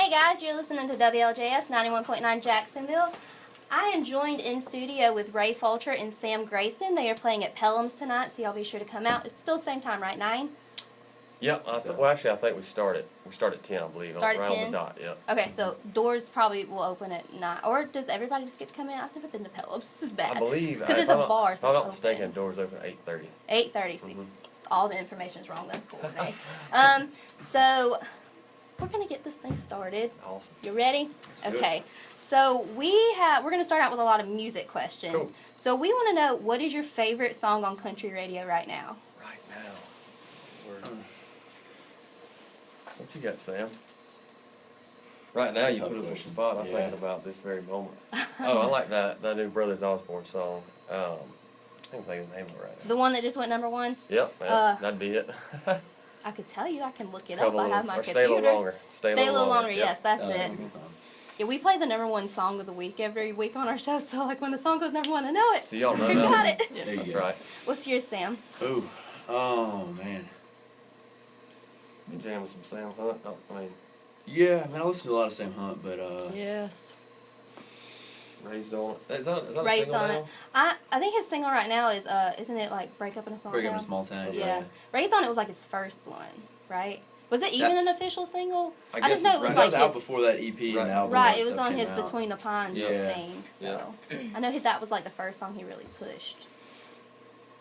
Hey guys, you're listening to WLJS 91.9 Jacksonville. I am joined in studio with Ray Fulcher and Sam Grayson. They are playing at Pelham's tonight, so y'all be sure to come out. It's still same time, right? 9? Yep. Well, actually, I think we start at 10, I believe. Start at 10? On the dot, yep. Okay, so doors probably will open at 9. Or does everybody just get to come in? I've never been to Pelham's. This is bad. I believe. Because it's a bar, so I'm it's not mistaken, doors open at 8:30. 8:30, see. All the information is wrong. That's cool, Ray. So we're going to get this thing started. Awesome. You ready? Let's do Okay. it. So we're going to start out with a lot of music questions. Cool. So we want to know, what is your favorite song on country radio right now? Right now. What you got, Sam? Right now, you put us on the spot. I'm thinking about this very moment. Oh, I like that new Brothers Osborne song. I can't think of the name of it right now. The one that just went number 1? Yep, that'd be it. I could tell you. I can look it up. I have my computer. Stay a little longer. Stay a little longer. Yep. Yes, that's it. Yeah, we play the number 1 song of the week every week on our show, so like when the song goes number 1, I know it. So y'all know We that. got it. Yeah, That's right. What's yours, Sam? Ooh. Oh, man. You jamming some Sam Hunt? Oh, I mean, Yeah, I listen to a lot of Sam Hunt, but, Yes. Raised on It. Is that a Raised single on now? It. I think his single right now is, isn't it like Break Up in a Small Break Up Town? in a Small Town. Yeah. Raised on It was like his first one, right? Was it even an official single? I I just guess know it was That like was out his... before that EP and Right. album. Right, and it was stuff on came his out. Between the Pines Yeah. thing. So I know that was like the first song he really pushed.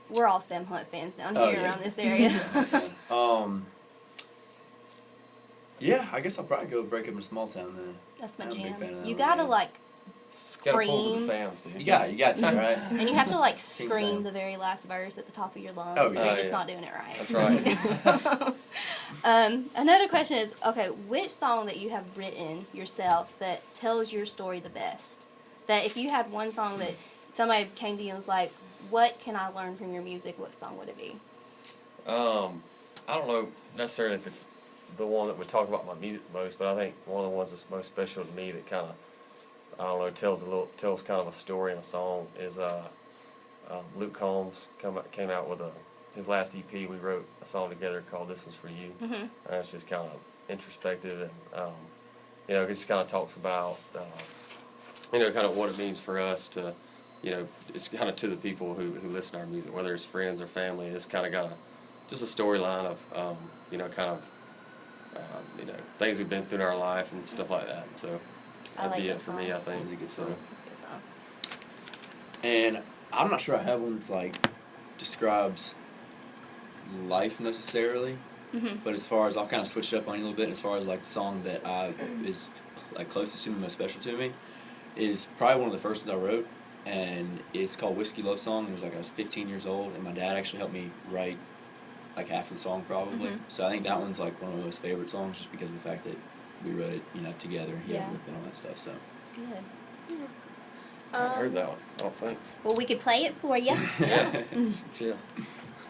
We're all Sam Hunt fans down here yeah. around this area. Yeah, I guess I'll probably go Break Up in a Small Town then. That's my I'm a big fan jam. of that You one, gotta yeah. like Gotta pull to the scream. Sams, dude. You got to, right? And you have to like King scream Sam. the very last verse at the top of your lungs. Oh, So yeah. you're just Yeah. not doing it right. That's right. Another question is, okay, which song that you have written yourself that tells your story the best? That if you had one song that somebody came to you and was like, what can I learn from your music, what song would it be? I don't know necessarily if it's the one that would talk about my music most, but I think one of the ones that's most special to me that kind of, I don't know, tells kind of a story in a song is Luke Combs came out with his last EP. We wrote a song together called "This Was For You," and it's just kind of introspective and it just kind of talks about kind of what it means for us to, it's kind of to the people who listen to our music, whether it's friends or family. It's kind of got just a storyline of things we've been through in our life and stuff like that. So that'd be it for me, I think. It's a good So, song. And I'm not sure I have one that's like describes life necessarily, but as far as I'll kind of switch it up on you a little bit. As far as like the song that is like closest to me, most special to me, is probably one of the first ones I wrote, and it's called "Whiskey Love Song." It was like I was 15 years old, and my dad actually helped me write like half of the song probably. So I think that one's like one of my most favorite songs, just because of the fact that we wrote it, together, and he helped me with it and all that stuff. So. It's good. I heard that one. I don't think. Well, we could play it for you. Yeah. Yeah.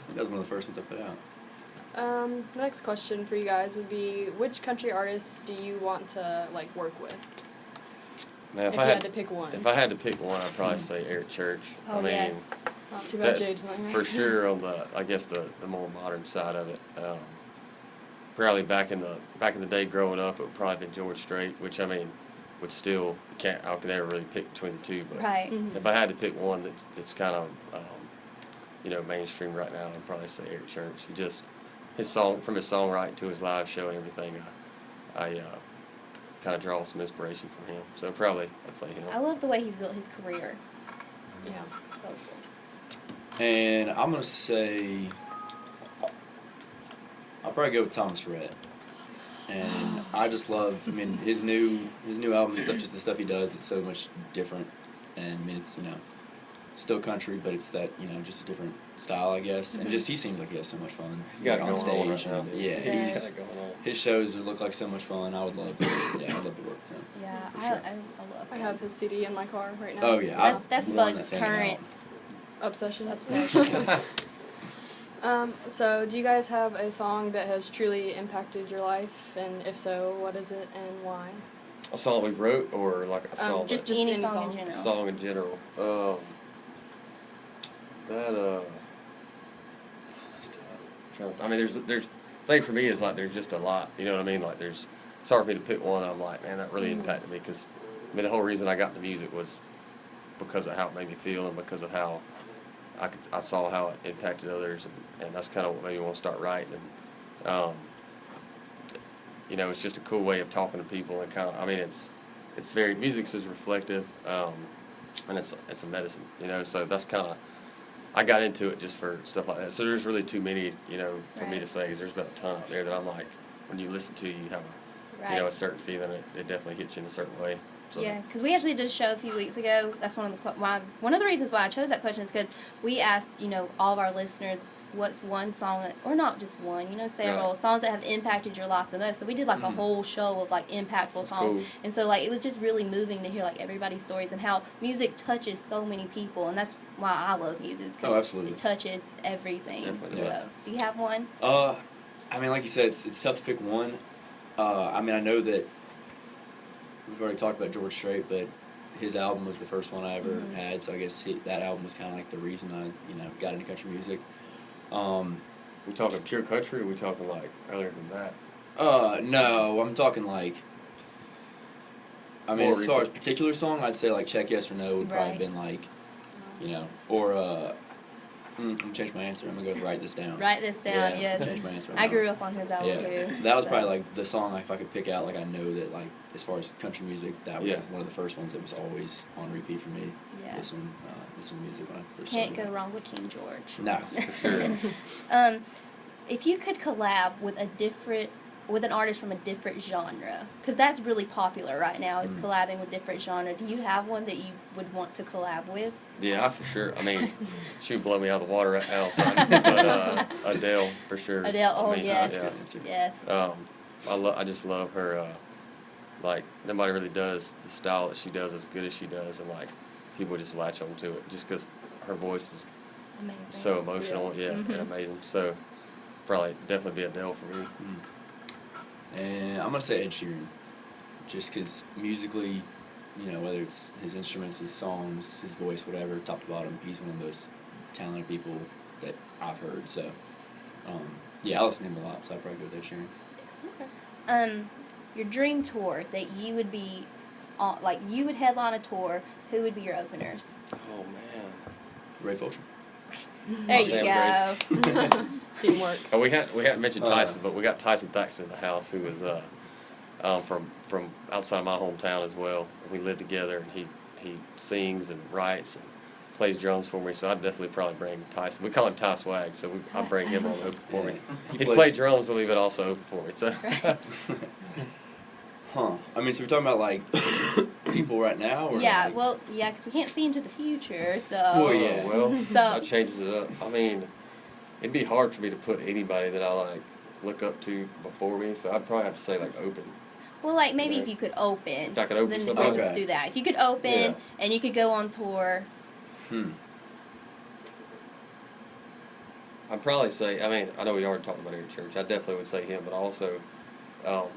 That was one of the first ones I put out. The next question for you guys would be, which country artists do you want to like work with? Man, If you had to pick one. If I had to pick one, I'd probably say Eric Church. Oh, I mean, yes. Not too bad that's Jade's not here. for sure on the more modern side of it. Probably back in the day growing up, it would probably been George Strait, which I mean, I could never really pick between the two. But Right. if I had to pick one that's kind of mainstream right now, I'd probably say Eric Church. His songwriting to his live show and everything, I kind of draw some inspiration from him. So probably I'd say him. I love the way he's built his career. Yeah. So cool. And I'm gonna say I'll probably go with Thomas Rhett. And I just love, his new album and stuff, just the stuff he does, it's so much different. And it's, still country, but it's that, just a different style, I guess. And just he seems like he has so much fun. He's got it on going stage. on right now, and, dude. yeah, Yeah. he's, He's got it going on. his shows look like so much fun. I would love to, I'd love to work with him. Yeah, For I sure. love I him. have his CD in my car right now. Oh yeah, That's I've worn Bug's that thing out. current Obsession. obsession. So do you guys have a song that has truly impacted your life? And if so, what is it and why? A song we wrote, or like a song Just that, any any song song. in a general. song in general. That's tough. I mean, there's thing for me is like there's just a lot. You know what I mean? Like there's it's hard for me to pick one. I'm like, man, that really impacted me because, I mean, the whole reason I got into music was because of how it made me feel and because of how I saw how it impacted others, and that's kind of what made me want to start writing. And you know, it's just a cool way of talking to people and kind of, I mean, it's very, music's is reflective, and it's a medicine, you know, so that's kind of, I got into it just for stuff like that. So there's really too many, you know, for me to say, 'cause there's been a ton out there that I'm like, when you listen to, you have a, you know, a certain feeling. It definitely hits you in a certain way. So. Yeah, because we actually did a show a few weeks ago. That's one of the reasons why I chose that question is because we asked, you know, all of our listeners, what's one song that, or not just one, you know, several songs that have impacted your life the most. So we did like a whole show of like impactful songs. Cool. And so like it was just really moving to hear like everybody's stories and how music touches so many people, and that's why I love music. Absolutely. It touches everything. Definitely. So do you have one? I mean, like you said, it's tough to pick one. I mean, I know that we've already talked about George Strait, but his album was the first one I ever had, so I guess that album was kind of like the reason I, you know, got into country music. We talking pure country, or we talking like earlier than that? No, I'm talking like, I mean, More as far as recent. particular song, I'd say like Check Yes or No would probably have been like, you know, or I'm gonna change my answer. I'm gonna go write this down. Write this down, Yeah, yes. change my answer. I grew up on his album too. So that was probably like the song, if I could pick out, like I know that like as far as country music, that was one of the first ones that was always on repeat for me. Yeah. Listen to music when I first Can't started. go wrong with King George. No, for sure. If you could collab with an artist from a different genre, because that's really popular right now, is collabing with different genre. Do you have one that you would want to collab with? Yeah, for sure. I mean, she would blow me out of the water right now. So but Adele, for sure. Adele, I mean, yes. That's a good answer. Yes. I just love her. Like, nobody really does the style that she does as good as she does, and like people just latch on to it just because her voice is Amazing. so emotional, and amazing. So probably definitely be Adele for me. And I'm gonna say Ed Sheeran, just because musically, you know, whether it's his instruments, his songs, his voice, whatever, top to bottom, he's one of the most talented people that I've heard. So, yeah, I listen to him a lot, so I'd probably go with Ed Sheeran. Yes. Your dream tour that you would be on, like you would headline a tour. Who would be your openers? Oh man, Ray Fulcher. There you Sam go. Teamwork. we hadn't mentioned Tyson, but we got Tyson Thaxton in the house, who is from outside my hometown as well. We live together, and he sings and writes and plays drums for me. So I'd definitely probably bring Tyson. We call him Ty Swag, so I bring him on open for me. He played drums with me, but also open for me. So. I mean, so we're talking about like people right now, or Yeah, like, well, yeah, because we can't see into the future, so. Well, yeah. Well, So- that changes it up. I mean, it'd be hard for me to put anybody that I like look up to before me, so I'd probably have to say like open. Well, like maybe Yeah. if you could open. If I could open then somebody. we'll just Okay. do that. If you could open Yeah. and you could go on tour. I'd probably say, I mean, I know we already talked about it at church. I definitely would say him, but also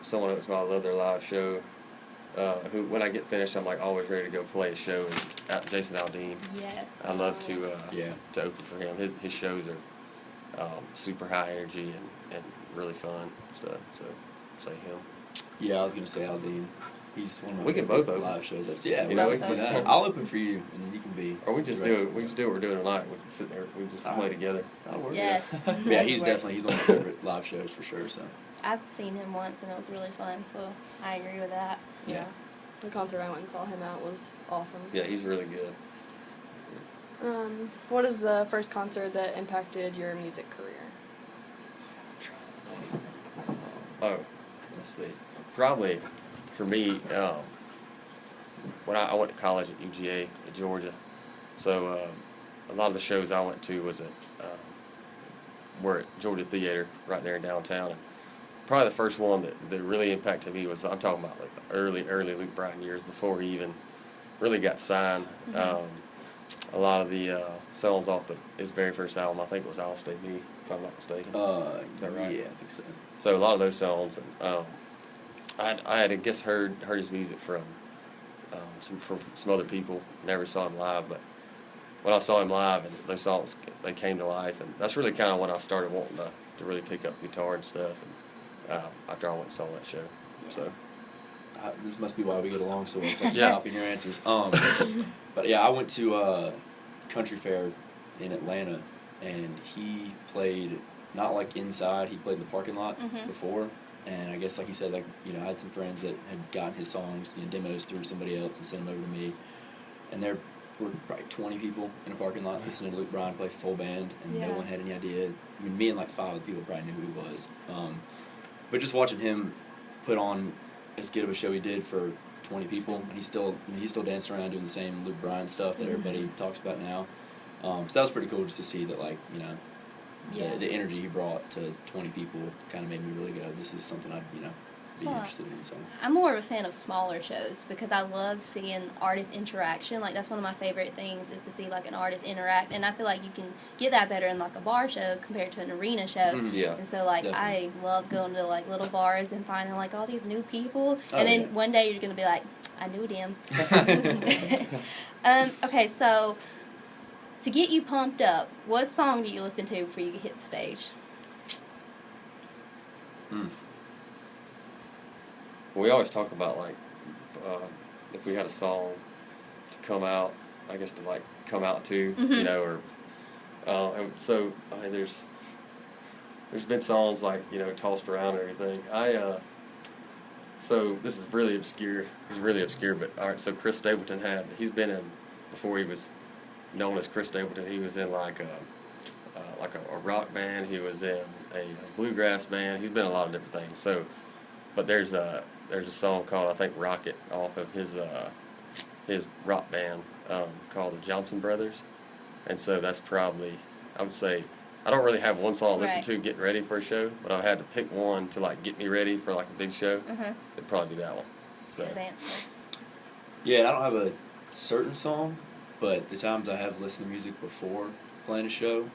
someone else who I love their live show. Who, when I get finished, I'm like always ready to go play a show. Is Jason Aldean. Yes. I love to Yeah. open for him. His shows are super high energy and really fun stuff. So say him. Yeah, I was gonna say Aldean. He's one of my We can favorite both open. live shows. Yeah, You know, we we can do can- that. I'll open for you, and you can be. Or we just the do rest. it. We just do what we're doing tonight. We can sit there. We just play together. That'll work. Yes. Yeah, he's Work. definitely he's one of my favorite live shows for sure. So. I've seen him once and it was really fun, so I agree with that. Yeah. The concert I went and saw him at was awesome. Yeah, he's really good. What is the first concert that impacted your music career? Oh, let's see. Probably for me, when I went to college at UGA at Georgia, so a lot of the shows I went to was were at Georgia Theater right there in downtown. And probably the first one that really impacted me was, I'm talking about like the early Luke Bryan years before he even really got signed. A lot of the songs off his very first album, I think it was I'll Stay Me, if I'm not mistaken. Is that right? Yeah, I think so. So a lot of those songs, and I had I guess heard his music from some other people. Never saw him live, but when I saw him live and those songs, they came to life, and that's really kind of when I started wanting to really pick up guitar and stuff. And after I went and saw that show, So This must be why we get along so well. Like, yeah, copying your answers. But yeah, I went to Country Fair in Atlanta, and he played not like inside. He played in the parking lot before, and I guess like he said, like I had some friends that had gotten his songs, demos through somebody else and sent them over to me, and there were probably 20 people in a parking lot listening to Luke Bryan play full band, and no one had any idea. I mean, me and like 5 other people probably knew who he was, but just watching him put on as good of a show he did for 20 people, and he's still dancing around doing the same Luke Bryan stuff that everybody talks about now. So that was pretty cool just to see that, like, the energy he brought to 20 people kind of made me really go, this is something I'd be interested in. So I'm more of a fan of smaller shows because I love seeing artist interaction. Like, that's one of my favorite things is to see like an artist interact, and I feel like you can get that better in like a bar show compared to an arena show. And so like definitely. I love going to like little bars and finding like all these new people, and then one day you're gonna be like, I knew them. Okay, so to get you pumped up, what song do you listen to before you hit the stage? We always talk about like if we had a song to come out, I guess to like come out to, or and so I mean, there's been songs like tossed around and everything. So this is really obscure. It's really obscure, but all right. So Chris Stapleton he's been in before he was known as Chris Stapleton. He was in like a rock band. He was in a bluegrass band. He's been in a lot of different things. So, but there's a song called, I think, Rocket off of his rock band called the Johnson Brothers. And so that's probably, I would say, I don't really have one song to listen to getting ready for a show, but I had to pick one to like get me ready for like a big show. It'd probably be that one. So. Good answer. Yeah, and I don't have a certain song, but the times I have listened to music before playing a show,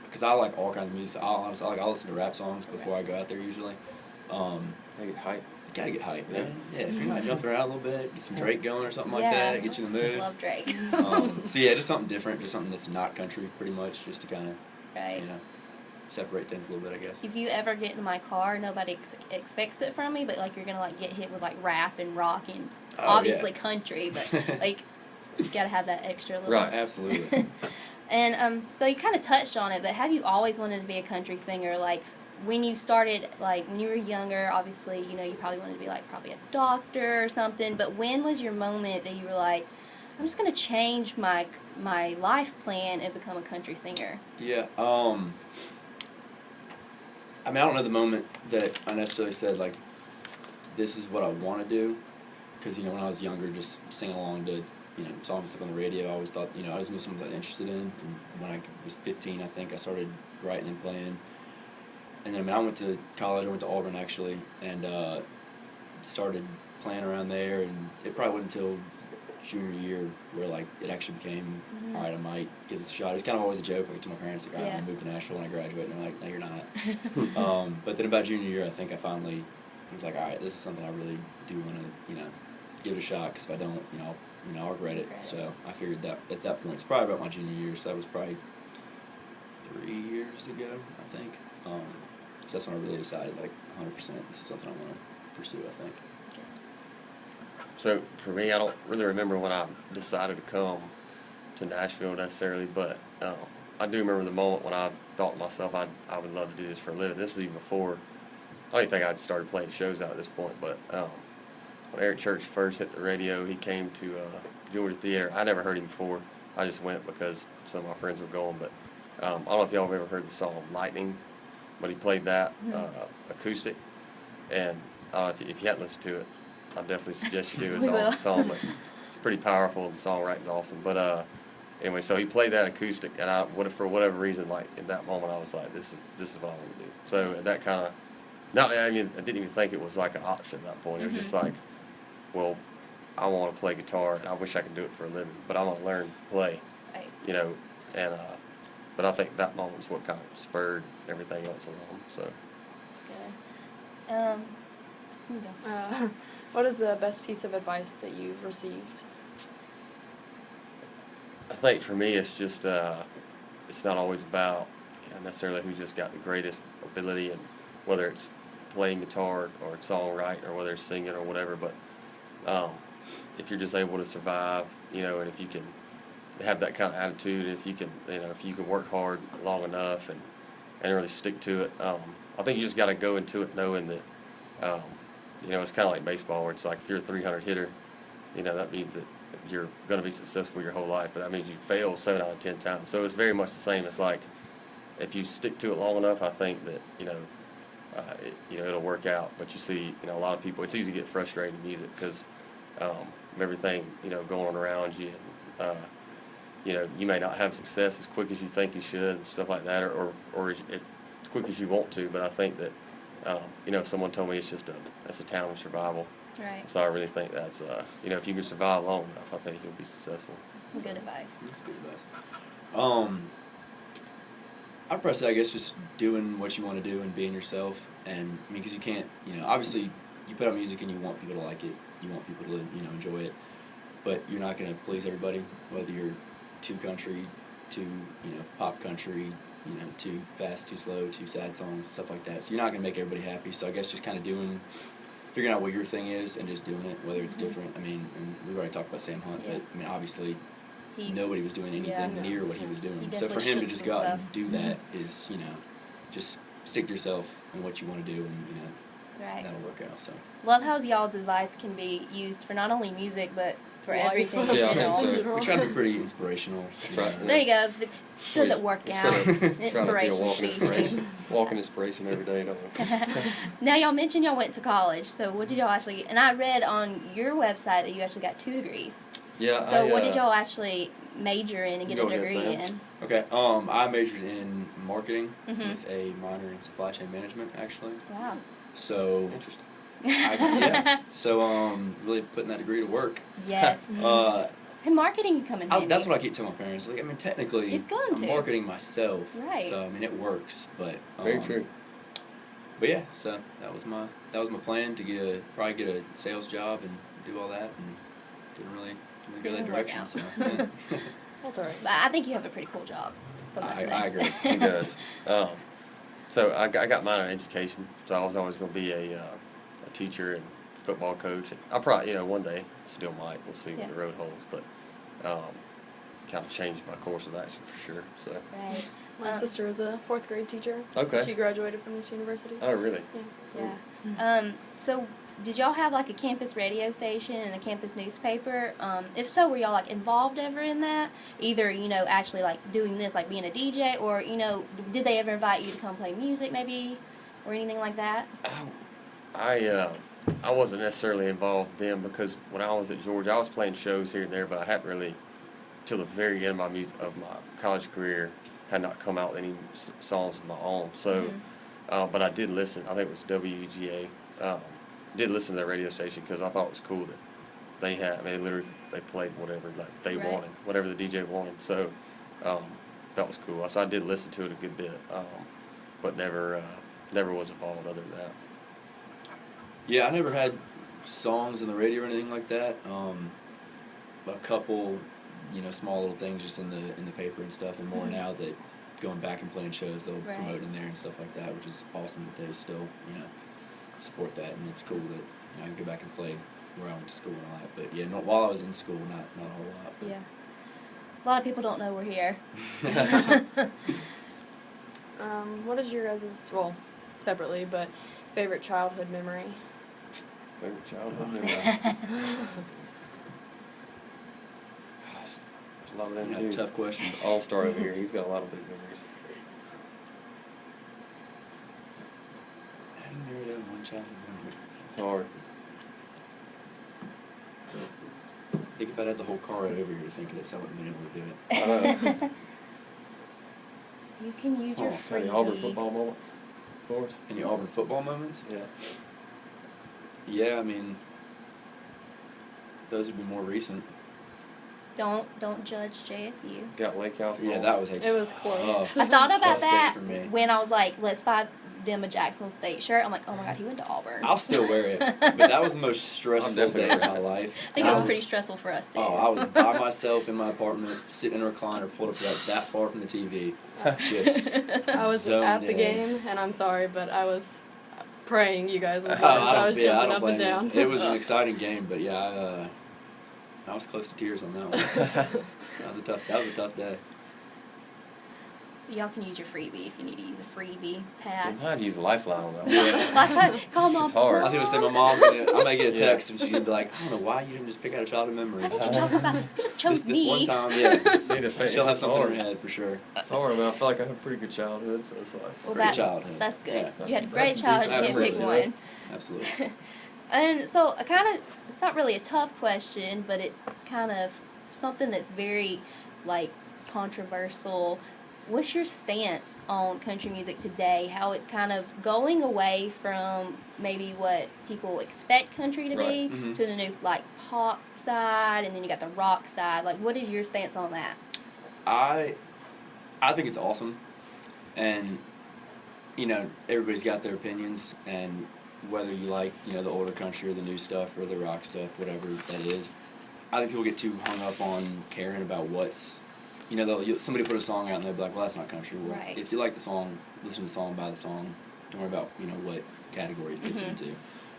because I like all kinds of music. I'll listen to rap songs before I go out there usually. I get hyped. You gotta get hyped, man. Yeah, if you're not jumping around a little bit, get some Drake going or something like that, get you in the mood. Love Drake. So yeah, just something different, just something that's not country, pretty much, just to kind of, separate things a little bit, I guess. If you ever get in my car, nobody expects it from me, but like you're gonna like get hit with like rap and rock and obviously country, but like you gotta have that extra little. Right, absolutely. And so you kind of touched on it, but have you always wanted to be a country singer? Like when you started, like when you were younger, obviously you probably wanted to be like probably a doctor or something. But when was your moment that you were like, I'm just gonna change my life plan and become a country singer? Yeah. I mean, I don't know the moment that I necessarily said, like, this is what I want to do. Because, when I was younger, just singing along to, songs and stuff on the radio, I always thought, I always knew something I was interested in. And when I was 15, I think, I started writing and playing. And then, I went to college. I went to Auburn, actually, and started playing around there. And it probably wasn't until junior year where, like, it actually became, all right, I might give this a shot. It was kind of always a joke, like, to my parents, like, all right, I'm going to move to Nashville when I graduate. And they're like, no, you're not. But then about junior year, I think I finally was like, all right, this is something I really do want to, give it a shot, because if I don't, I'll regret it. So I figured that at that point, it's probably about my junior year, so that was probably 3 years ago, I think. So that's when I really decided, like, 100%, this is something I want to pursue, I think. So for me, I don't really remember when I decided to come to Nashville necessarily, but I do remember the moment when I thought to myself, I would love to do this for a living. This is even before, I don't even think I'd started playing shows out at this point, but when Eric Church first hit the radio, he came to Georgia Theater. I never heard him before. I just went because some of my friends were going, but I don't know if y'all have ever heard the song Lightning, but he played that acoustic, and I don't know if you hadn't listened to it, I definitely suggest you do. It's an awesome song, but it's pretty powerful, and the songwriting's awesome. But anyway, so he played that acoustic, and for whatever reason, like in that moment, I was like, this is what I want to do. So that kind of, I didn't even think it was like an option at that point. It was just like, well, I want to play guitar, and I wish I could do it for a living, but I want to learn to play, and but I think that moment's what kind of spurred everything else along. So. That's good. What is the best piece of advice that you've received? I think for me, it's just it's not always about necessarily who's just got the greatest ability, and whether it's playing guitar or songwriting or whether it's singing or whatever. But if you're just able to survive, and if you can have that kind of attitude, if you can, if you can work hard long enough and really stick to it, I think you just got to go into it knowing that, it's kind of like baseball, where it's like if you're a 300 hitter, that means that you're going to be successful your whole life, but that means you fail 7 out of 10 times. So it's very much the same. It's like if you stick to it long enough, I think that it'll work out. But you see, a lot of people, it's easy to get frustrated in music because of everything going on around you, and you may not have success as quick as you think you should and stuff like that, or as quick as you want to. But I think that if someone told me that's a talent of survival. Right. So I really think that's, if you can survive long enough, I think you'll be successful. Some good advice. That's good advice. I'd probably say, I guess, just doing what you want to do and being yourself. And, because you can't, obviously you put out music and you want people to like it. You want people to, enjoy it. But you're not going to please everybody, whether you're too country, too, pop country, too fast, too slow, too sad songs, stuff like that. So you're not going to make everybody happy. So I guess just kind of figuring out what your thing is and just doing it, whether it's different. And we've already talked about Sam Hunt, but obviously nobody was doing anything near what he was doing. So for him to just go out and do that is, just stick to yourself and what you want to do, and right. that'll work out. So love how y'all's advice can be used for not only music but for Life. everything. Yeah, I think so. we try to be pretty inspirational. That's right. There you go. If it doesn't work out, Trying to be a inspiration walking speech. inspiration. Walking inspiration every day, don't we? Now, y'all mentioned y'all went to college. So what did y'all actually, and I read on your website that you actually got 2 degrees. Yeah. So what did y'all actually major in and get a Go ahead, degree Sam. in? Okay, I majored in marketing Mhm. with a minor in supply chain management, actually. Wow. So, Interesting. so really putting that degree to work. Yes. And marketing can come in handy. That's what I keep telling my parents. Like, technically, It's going I'm to. marketing myself. Right. So, it works, but Very true. But yeah, so that was my plan to probably get a sales job and do all that, and didn't really go that Didn't work direction. out. So yeah. That's alright. But I think you have a pretty cool job. I agree. He does. So I got mine in education. So I was always going to be a teacher and football coach. I probably, one day still might. We'll see what the road holds. But kind of changed my course of action for sure. So. Right. My sister was a 4th grade teacher. Okay. She graduated from this university. Oh, really? Yeah. So did y'all have like a campus radio station and a campus newspaper? If so, were y'all like involved ever in that? Either, actually like doing this, like being a DJ, or, did they ever invite you to come play music maybe or anything like that? I wasn't necessarily involved then, because when I was at Georgia, I was playing shows here and there, but I hadn't really, till the very end of my college career, had not come out with any songs of my own. So, but I did listen. I think it was WGA. Did listen to their radio station because I thought it was cool that they had. They played whatever like they wanted, whatever the DJ wanted. So that was cool. So I did listen to it a good bit, but never was involved other than that. Yeah, I never had songs on the radio or anything like that. A couple, small little things just in the paper and stuff, and more now that going back and playing shows, they'll promote in there and stuff like that, which is awesome that they still, support that, and it's cool that I can go back and play where I went to school and all that. But yeah, while I was in school, not a whole lot. Yeah. A lot of people don't know we're here. What is your guys', well, separately, but favorite childhood memory? Favorite childhood memory. Gosh, there's a lot of them too. Tough questions. All-star over here. He's got a lot of big memories. How do you narrow down one childhood memory? It's hard. I think if I'd had the whole car right over here to think of this, I wouldn't have been able to do it. You can use your free. Any Auburn football moments, of course. Any Auburn football moments? Yeah. Yeah, those would be more recent. Don't judge JSU. Got Lake House. Yeah, that was It was close. I thought about tough day that for me. when I was like, let's buy them a Jacksonville State shirt. I'm like, oh my god, he went to Auburn. I'll still wear it, but that was the most stressful definitely day of my life. I think it was pretty stressful for us too. Oh, I was by myself in my apartment, sitting in a recliner, pulled up right that far from the TV, just I was zoned at the in. game, and I'm sorry, but I was praying you guys would win. Oh, So I was jumping up and down. It was an exciting game, but yeah, I was close to tears on that one. That was a tough day. So y'all can use your freebie if you need to use a freebie pass. I might use a lifeline on that one. Yeah. Call mom. It's hard. I was gonna say I might get a text and she's gonna be like, I don't know why you didn't just pick out a childhood memory. Why did you talk about it? You chose This me. one time, yeah. See the face. She'll have It's something in hard. her head for sure. It's hard. I mean, I feel like I had a pretty good childhood, so it's like. Well, Great childhood. That's good. Yeah. You had a That's great a childhood. You decent- can't pick absolutely. one. Absolutely. And so, it's not really a tough question, but it's kind of something that's very, like, controversial. What's your stance on country music today? How it's kind of going away from maybe what people expect country to Right. be Mhm. to the new, like, pop side, and then you got the rock side. Like, what is your stance on that? I think it's awesome, and everybody's got their opinions, and whether you like the older country or the new stuff or the rock stuff, whatever that is, I think people get too hung up on caring about what's somebody put a song out and they'll be like, well, that's not country. Well, Right. if you like the song, listen to the song, buy the song. Don't worry about what category it fits Mhm. into.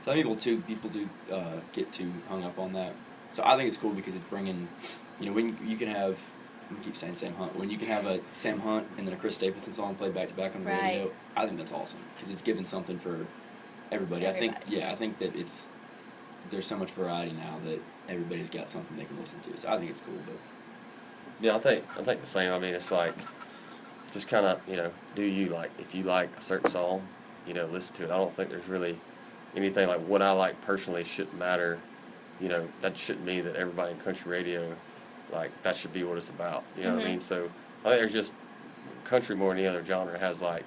So I think people do get too hung up on that. So I think it's cool because it's bringing, when you can have, we keep saying Sam Hunt, when you can have a Sam Hunt and then a Chris Stapleton song played back to back on the Right. radio, I think that's awesome because it's giving something for everybody. I think that there's so much variety now that everybody's got something they can listen to. So I think it's cool. But Yeah, I think the same. I mean, it's like just kind of do you like if you like a certain song, listen to it. I don't think there's really anything like what I like personally shouldn't matter. That shouldn't mean that everybody in country radio like that should be what it's about. You know what I mean? So I think there's just country more than any other genre has like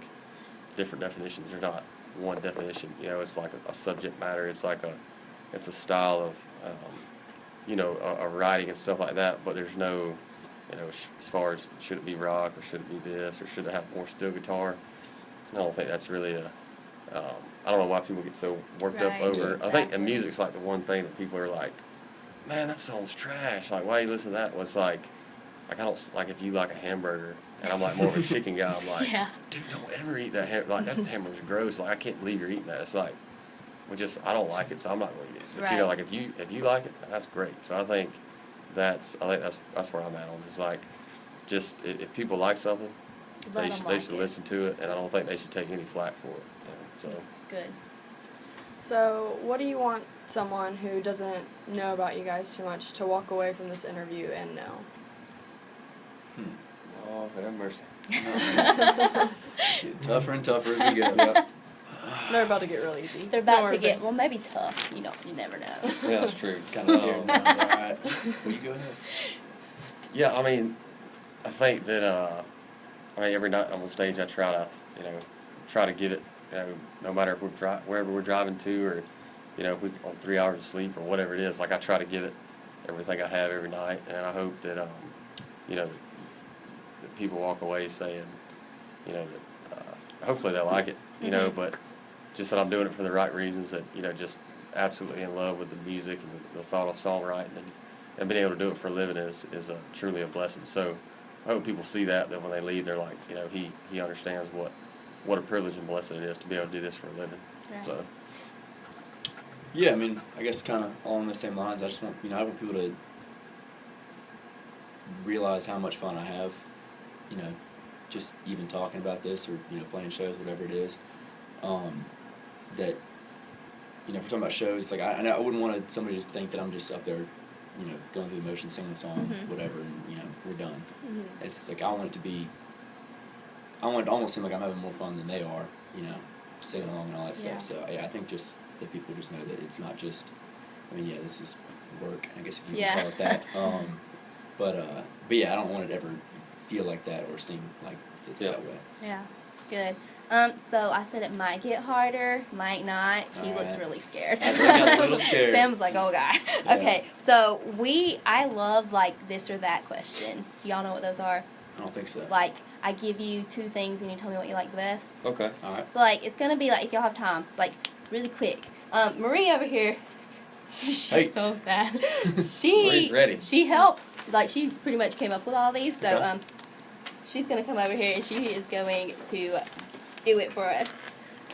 different definitions. They're not one definition. It's like a subject matter. It's like it's a style of a writing and stuff like that. But there's no as far as should it be rock or should it be this or should it have more steel guitar. I don't think that's really I don't know why people get so worked up Right, over. exactly. I think and music's like the one thing that people are like, man, that song's trash. Like, why do you listen to that? Well, it's like I don't like if you like a hamburger and I'm like more of a chicken guy. I'm like, Yeah. dude, don't ever eat that. That hamburger's gross. Like, I can't believe you're eating that. It's like, I don't like it, so I'm not going to eat it. But Right. like if you like it, that's great. So I think that's where I'm at on. It's like, just if people like something, Let they 'em should like it. listen to it, and I don't think they should take any flack for it. So. That's good. So, what do you want someone who doesn't know about you guys too much to walk away from this interview and know? Oh, have mercy. Getting tougher and tougher as we go. They're about to get real easy. They're about to get, well, maybe tough. You never know. Yeah, that's true. Kind of scared. All right. Well, you go ahead. Yeah, I mean, I think that every night I'm on stage I try to give it, no matter if we're wherever we're driving to or, if we on 3 hours of sleep or whatever it is, like I try to give it everything I have every night, and I hope that that people walk away saying, that hopefully they like it, but just that I'm doing it for the right reasons, that just absolutely in love with the music and the thought of songwriting and being able to do it for a living is truly a blessing. So I hope people see that when they leave, they're like, he understands what a privilege and blessing it is to be able to do this for a living. Right. So. Yeah, I mean, I guess kind of along the same lines. I just want I want people to realize how much fun I have, just even talking about this or playing shows, whatever it is. That if we're talking about shows, like I wouldn't want somebody to think that I'm just up there, going through the motions, singing the song, whatever, and we're done. It's like I want it to almost seem like I'm having more fun than they are, singing along and all that stuff. Yeah. So I think just that people just know that it's not just, this is work, I guess if you Yeah. can call it that. But yeah, I don't want it to ever feel like that or seem like it's Yeah. that way. Yeah, it's good. So I said it might get harder, might not. He looks Alright. really scared. I got a little scared. Sam's like, oh, God. Yeah. Okay, so I love, like, this or that questions. Do y'all know what those are? I don't think so. Like, I give you two things and you tell me what you like the best. Okay. All right. So, like, it's going to be, like, if y'all have time, it's, like, really quick. Marie over here, she's Hey. so sad. Marie's ready. She helped. Like, she pretty much came up with all these. So, Okay. she's going to come over here and she is going to do it for us.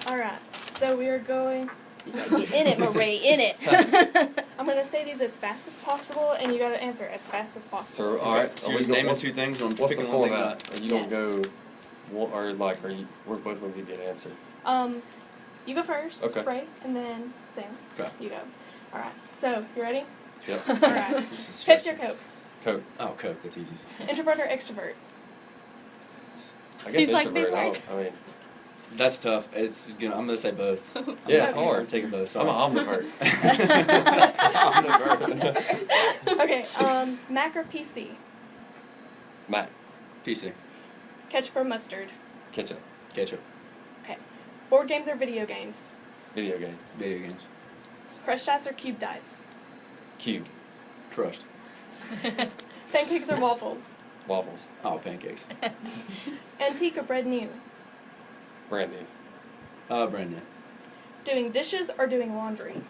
Alright, So we are going. You gotta get in it, Marie, in it. I'm gonna say these as fast as possible, and you gotta answer as fast as possible. So, all right. So you're just naming two things, and I'm What's the picking one thing format? out. Are you gonna go, or like, we're both gonna give you an answer? You go first, Okay. Ray, and then Sam. Okay. You go. All right. So you ready? Yep. All right. This is Pepsi or stressful. Coke? Coke. Oh, Coke. That's easy. Introvert or extrovert? I guess He's like, introvert. big I words. mean, That's tough. I'm gonna say both. yeah, it's Okay. hard. I'm taking both. I'm Sorry. an omnivert. Omnivert. Okay. Mac or PC? Matt, PC. Ketchup or mustard? ketchup, Ketchup. Okay. Board games or video games? video game, Video games. Crushed ice or cubed ice? cubed, Crushed. Pancakes or waffles? waffles, Oh, pancakes. Antique or brand new? brand new, Brand new. Doing dishes or doing laundry?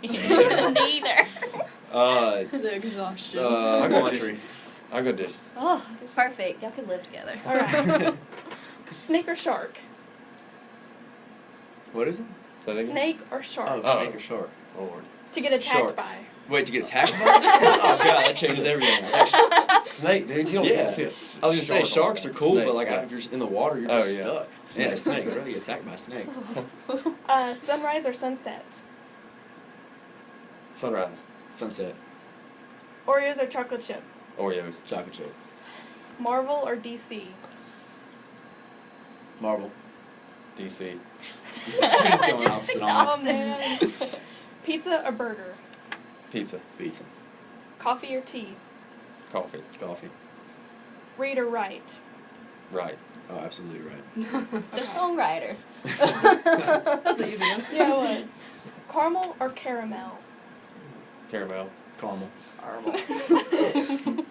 Neither. The exhaustion. I go Laundry. dishes. I go dishes. Oh, perfect. Y'all could live together. All right. Snake or shark? What is it? So they Snake or shark? Oh, snake or shark. Lord. To get attacked Sharks. by. Wait, to get attacked by? Oh god, that changes everything. Snake, dude. You don't Yeah. see a I was gonna say sharks are cool, Snake, but like yeah. if you're in the water, you're Oh, just yeah. stuck. Yeah, snake. I'd rather get attacked by a snake. Sunrise or sunset? Sunrise, Sunset. Oreos or chocolate chip? Oreos, Chocolate chip. Marvel or DC? Marvel. DC, Students going opposite on Oh man. Pizza or burger? pizza, Pizza. Coffee or tea? coffee, Coffee. Read or write? right, Oh, absolutely right. They're songwriters. That's an easy one. Yeah, it was. Caramel or caramel? caramel, Caramel.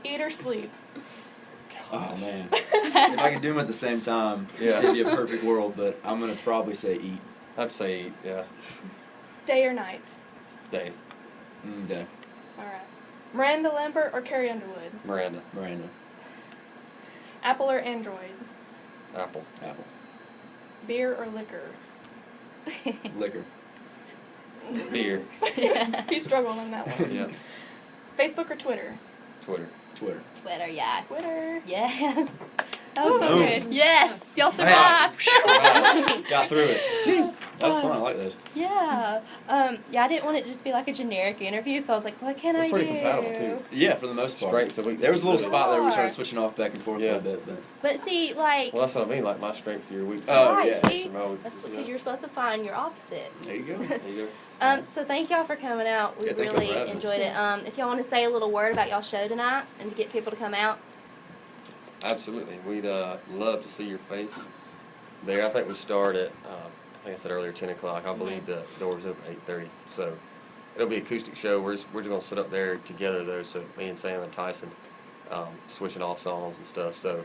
Eat or sleep? Oh man. If I could do them at the same time, Yeah. it'd be a perfect world, but I'm gonna probably say eat. I'd say eat, yeah, Day or night? day, Day. Alright. Miranda Lambert or Carrie Underwood? Miranda, Miranda. Apple or Android? apple, Apple. Beer or liquor? Liquor. beer, You struggled on that one. yeah, Facebook or Twitter? Twitter, Twitter. Twitter, yes. Twitter. Yes. That was so Boom. good. Yes. Y'all Wow. survived. Got through it. That's fun. I like those. Yeah. Yeah, I didn't want it to just be like a generic interview, so I was like, what can We're I pretty do? compatible, too. Yeah, for the most part. Strengths and There was a little weaknesses. spot there where we Are. started switching off back and forth a Yeah. little bit, but But see, like, Well, that's what I mean. Like my strengths are your weaknesses. Oh, right, yeah. see? That's because you're supposed to find your opposite. there you go. There you go. So thank y'all for coming out. We Yeah, thank y'all really for having us. enjoyed it. If y'all want to say a little word about y'all's show tonight and to get people to come out. Absolutely. We'd love to see your face there. I think we start at, I think I said earlier, 10 o'clock. I believe the doors open at 8:30. So it'll be an acoustic show. We're just going to sit up there together, though. So me and Sam and Tyson switching off songs and stuff. So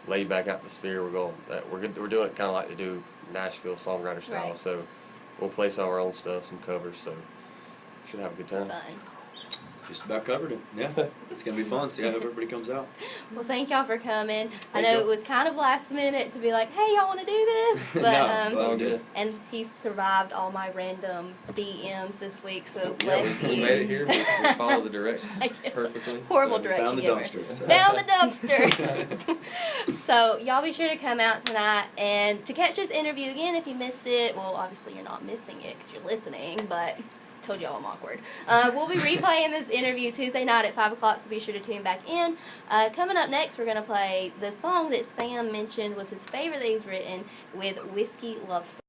laid back atmosphere. We're doing it kind of like they do Nashville songwriter style. Right. So we'll play some of our own stuff, some covers. So should have a good time. Fun. Just about covered it. Yeah. It's going to be fun. See how everybody comes out. Well, thank y'all for coming. I Thank know y'all. it was kind of last minute to be like, hey, y'all want to do this? But, No, It's all good. and he survived all my random DMs this week, so Yeah, bless we you. made it here. We followed the directions I guess. perfectly. Horrible So- direction Found the giver. dumpster. So. Down the dumpster. So y'all be sure to come out tonight and to catch this interview again if you missed it. Well, obviously you're not missing it because you're listening, but told y'all I'm awkward. We'll be replaying this interview Tuesday night at 5 o'clock, so be sure to tune back in. Coming up next, we're going to play the song that Sam mentioned was his favorite that he's written with Whiskey Love Song.